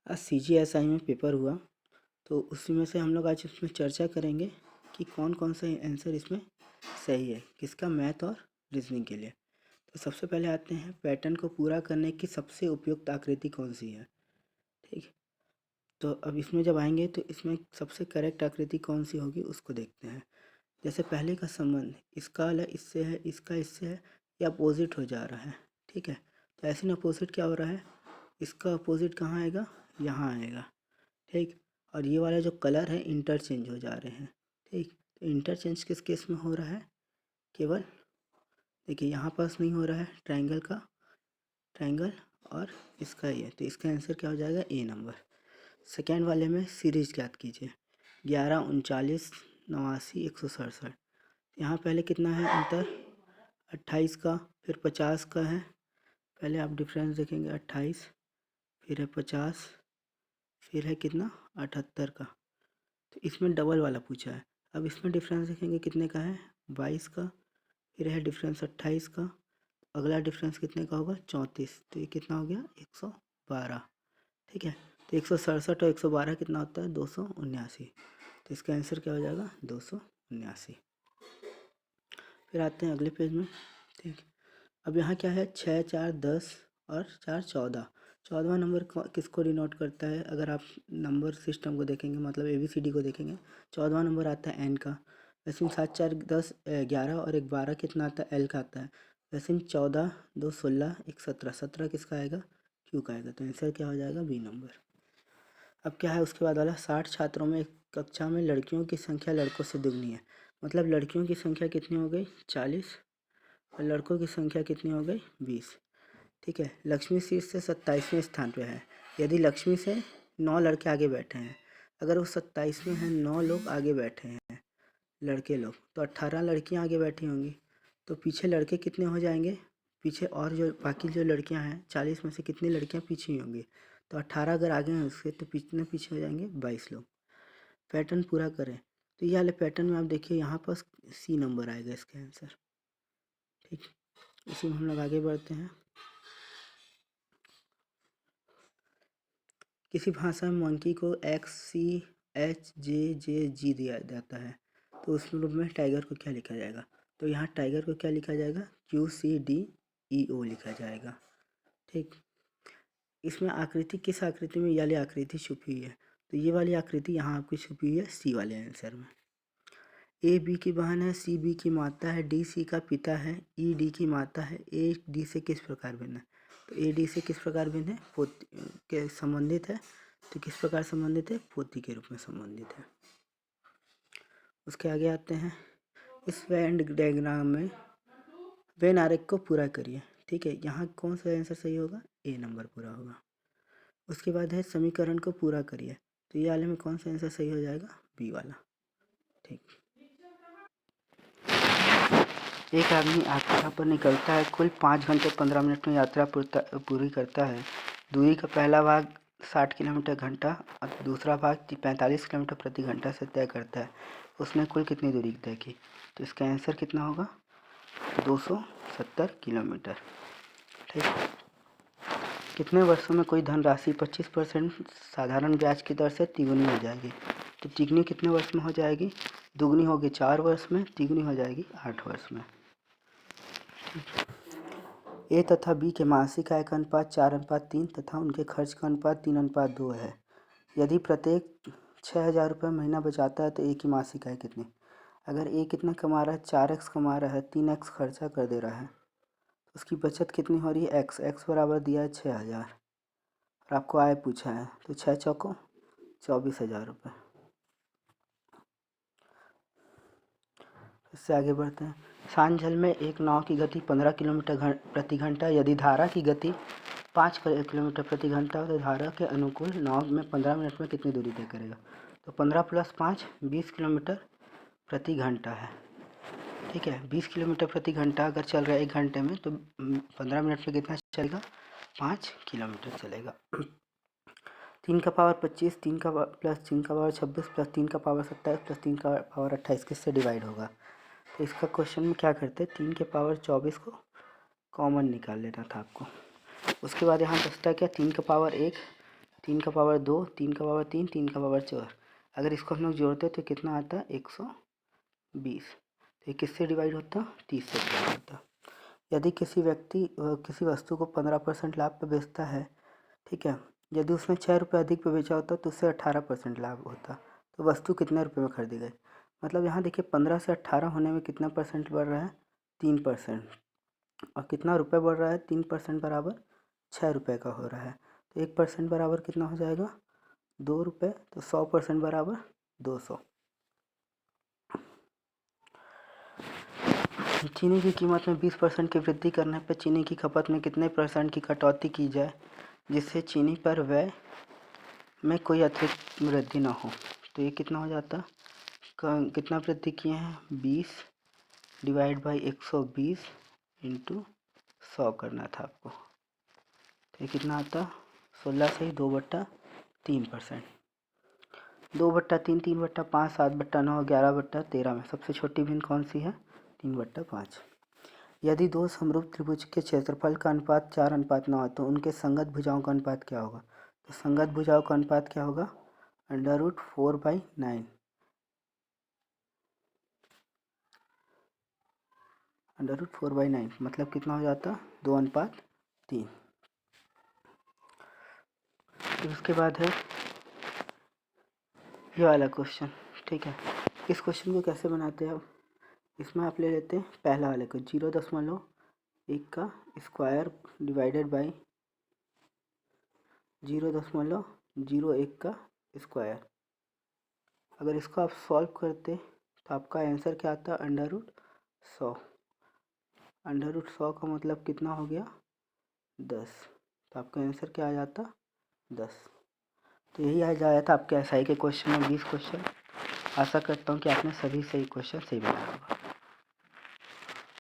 आज CGSI में paper हुआ, तो उसी में से हम लोग आज उसमें चर्चा करेंगे कि कौन कौन सा आंसर इसमें सही है, किसका मैथ और रीजनिंग के लिए। तो सबसे पहले आते हैं, पैटर्न को पूरा करने की सबसे उपयुक्त आकृति कौन सी है। ठीक, तो अब इसमें जब आएंगे तो इसमें सबसे करेक्ट आकृति कौन सी होगी उसको देखते हैं। जैसे पहले का संबंध इसका अलग इससे है, इसका इससे है, ये अपोजिट हो जा रहा है। ठीक है, तो ऐसे में अपोजिट क्या हो रहा है, इसका अपोजिट कहाँ आएगा, यहाँ आएगा। ठीक, और ये वाला जो कलर है इंटरचेंज हो जा रहे हैं। ठीक, तो इंटरचेंज किस केस में हो रहा है, केवल देखिए यहाँ पास नहीं हो रहा है ट्रायंगल का, ट्रायंगल और इसका ये, तो इसका आंसर क्या हो जाएगा, ए नंबर। सेकेंड वाले में सीरीज ज्ञात कीजिए, 11, 39, 89, 167। यहाँ पहले कितना है अंतर, 28 का, फिर 50 का है। पहले आप डिफरेंस देखेंगे, 28, फिर है 50, फिर है कितना 78 का। तो इसमें डबल वाला पूछा है। अब इसमें डिफरेंस देखेंगे कितने का है, 22 का, फिर है डिफरेंस 28 का, अगला डिफरेंस कितने का होगा, 34। तो ये कितना हो गया, 112। ठीक है, तो 167 और 112 कितना होता है, 279। तो इसका आंसर क्या हो जाएगा, 279। फिर आते हैं अगले पेज में। ठीक, अब यहाँ क्या है, 6, 4, 10 और 4, 14। 14वां नंबर किसको डिनोट करता है, अगर आप नंबर सिस्टम को देखेंगे, मतलब ABCD को देखेंगे, 14वां नंबर आता है एन का। वैसे में 7, 4, 10, 11 और एक 12 कितना आता है, एल का आता है। वैसे में 14, 2, 16, 1, 17। 17 किसका आएगा, क्यू का आएगा। तो आंसर क्या हो जाएगा, बी नंबर। अब क्या है उसके बाद वाला, 60 छात्रों में एक कक्षा में लड़कियों की संख्या लड़कों से दुगनी है। मतलब लड़कियों की संख्या कितनी हो गई, 40, और लड़कों की संख्या कितनी हो गई, 20। ठीक है, लक्ष्मी सीट से 27वें स्थान पे है। यदि लक्ष्मी से 9 लड़के आगे बैठे हैं, अगर वो 27 में हैं, 9 लोग आगे बैठे हैं लड़के लोग, तो 18 लड़कियां आगे बैठी होंगी। तो पीछे लड़के कितने हो जाएंगे, पीछे और जो बाकी जो लड़कियां हैं, 40 में से कितनी लड़कियां पीछे ही होंगी। तो 18 अगर आगे हैं उसके, तो कितने पीछे हो जाएंगे, 22 लोग। पैटर्न पूरा करें, तो ये वाले पैटर्न में आप देखिए यहाँ पर सी नंबर आएगा इसका आंसर। ठीक, इसी में हम लोग आगे बढ़ते हैं। किसी भाषा में मंकी को XCHJJG दिया जाता है, तो उस रूप में टाइगर को क्या लिखा जाएगा। तो यहाँ टाइगर को क्या लिखा जाएगा, QCDEO लिखा जाएगा। ठीक, इसमें आकृति किस आकृति में ये वाली आकृति छुपी हुई है, तो ये वाली आकृति यहाँ आपकी छुपी हुई है सी वाले आंसर में। A B की बहन है, C B की माता है, D C का पिता है, E D की माता है। A D से किस प्रकार भिन्न है, तो A D से किस प्रकार भिन्न है, पोती के संबंधित है। तो किस प्रकार संबंधित है, पोती के रूप में संबंधित है। उसके आगे आते हैं, इस वेन डायग्राम में वेन आरेख को पूरा करिए। ठीक है, यहाँ कौन सा आंसर सही होगा, ए नंबर पूरा होगा। उसके बाद है समीकरण को पूरा करिए, तो ये वाले में कौन सा आंसर सही हो जाएगा, बी वाला। ठीक, एक आदमी यात्रा पर निकलता है, कुल 5 घंटे 15 मिनट में यात्रा पूरी करता है। दूरी का पहला भाग 60 किलोमीटर घंटा और दूसरा भाग 45 किलोमीटर प्रति घंटा से तय करता है। उसने कुल कितनी दूरी तय की, तो इसका आंसर कितना होगा, 270 किलोमीटर। ठीक, कितने वर्षों में कोई धनराशि 25% साधारण ब्याज की दर से तिगुनी हो जाएगी। तो तिगुनी कितने वर्ष में हो जाएगी, दुगनी होगी 4 वर्ष में, तिगुनी हो जाएगी 8 वर्ष में। ए तथा बी के मासिक आय का अनुपात 4:3 तथा उनके खर्च का अनुपात 3:2 है। यदि प्रत्येक 6,000 रुपये महीना बचाता है तो ए की मासिक आय कितनी। अगर ए कितना कमा रहा है, 4x कमा रहा है, 3x खर्चा कर दे रहा है, तो उसकी बचत कितनी हो रही है, x बराबर दिया है 6,000 और आपको आय पूछा है, तो 6 चौको 24,000 रुपये। इससे आगे बढ़ते हैं, शांत जल में एक नाव की गति 15 किलोमीटर प्रति घंटा, यदि धारा की गति 5 किलोमीटर प्रति घंटा, तो धारा के अनुकूल नाव में 15 मिनट में कितनी दूरी तय करेगा। तो 15 + 5 20 किलोमीटर प्रति घंटा है। ठीक है, 20 किलोमीटर प्रति घंटा अगर चल रहा है 1 घंटे में, तो 15 मिनट में कितना चलेगा, 5 किलोमीटर चलेगा। 3 का पावर 25, 3 का प्लस 3 का पावर 26 प्लस 3 का पावर 27 प्लस 3 का पावर 28 किससे डिवाइड होगा। तो इसका क्वेश्चन में क्या करते हैं, 3 के पावर 24 को कॉमन निकाल लेना था आपको। उसके बाद यहाँ बचता क्या, 3 का पावर 1, 3 का पावर 2, 3 का पावर 3, 3 का पावर 4। अगर इसको हम लोग जोड़ते तो कितना आता? 120। तो ये किससे डिवाइड होता? 30 से डिवाइड होता। यदि किसी व्यक्ति किसी वस्तु को 15% लाभ पर बेचता है, ठीक है, यदि उसने 6 रुपये अधिक पे बेचा होता तो उससे 18% लाभ होता। तो वस्तु कितने रुपये में खरीदी गई? मतलब यहाँ देखिए 15 से 18 होने में कितना परसेंट बढ़ रहा है? 3%। और कितना रुपये बढ़ रहा है? 3% बराबर 6 रुपये का हो रहा है। तो 1% बराबर कितना हो जाएगा? 2 रुपये। तो 100% बराबर 200। चीनी की कीमत में 20% की वृद्धि करने पर चीनी की खपत में कितने % की कटौती की जाए जिससे चीनी पर व्यय में कोई अतिरिक्त वृद्धि ना हो? तो ये कितना हो जाता? कितना वृद्धि किए हैं? 20 डिवाइड बाई 120 इंटू 100 करना था आपको। तो ये कितना आता? 16 से ही 2/3%। 2/3, 3/5, 7/9, 11/13 में सबसे छोटी भिन्न कौन सी है? 3/5। यदि दो समरूप त्रिभुज के क्षेत्रफल का अनुपात 4:9 है तो उनके संगत भुजाओं का अनुपात क्या होगा? तो संगत भुजाओं का अनुपात क्या होगा? √4/9। √4/9 मतलब कितना हो जाता? 2:3। फिर उसके बाद है ये वाला क्वेश्चन, ठीक है। इस क्वेश्चन को कैसे बनाते हैं? इसमें आप ले लेते हैं पहला वाले को 0.1 का स्क्वायर डिवाइडेड बाई 0.01 का स्क्वायर। अगर इसको आप सॉल्व करते तो आपका आंसर क्या आता? √100। √100 का मतलब कितना हो गया? 10। तो आपका आंसर क्या आ जाता? 10। तो यही आ जाया था आपके एसआई के क्वेश्चन में 20 क्वेश्चन। आशा करता हूँ कि आपने सभी सही क्वेश्चन सही बनाया।